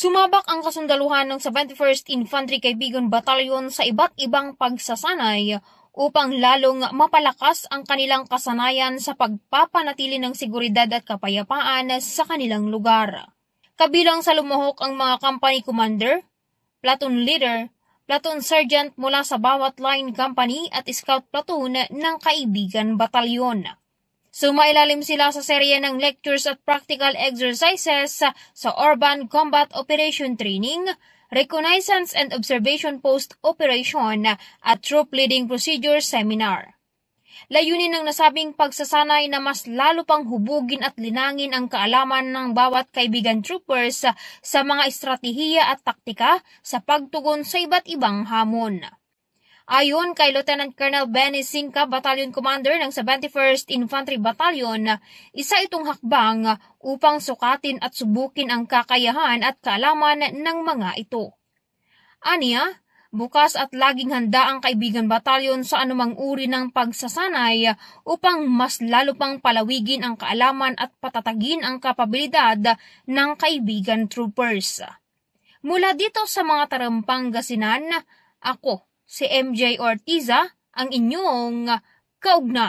Sumabak ang kasundaluhan ng 71st Infantry Kaibigan Battalion sa iba't ibang pagsasanay upang lalong mapalakas ang kanilang kasanayan sa pagpapanatili ng seguridad at kapayapaan sa kanilang lugar. Kabilang sa lumuhok ang mga company commander, platoon leader, platoon sergeant mula sa bawat line company at scout platoon ng Kaibigan Batalyon. Sumailalim sila sa serye ng lectures at practical exercises sa Urban Combat Operation Training, Reconnaissance and Observation Post Operation at Troop Leading Procedure Seminar. Layunin ng nasabing pagsasanay na mas lalo pang hubugin at linangin ang kaalaman ng bawat kaibigan troopers sa mga estratehiya at taktika sa pagtugon sa iba't ibang hamon. Ayon kay Lieutenant Colonel Benny Singka, Battalion Commander ng 71st Infantry Battalion, isa itong hakbang upang sukatin at subukin ang kakayahan at kaalaman ng mga ito. Aniya, bukas at laging handa ang Kaibigan Batalyon sa anumang uri ng pagsasanay upang mas lalo pang palawigin ang kaalaman at patatagin ang kapabilidad ng kaibigan troopers. Mula dito sa mga Tarampang Gasinan, ako, si MJ Ortiza, ang inyong kaugnay.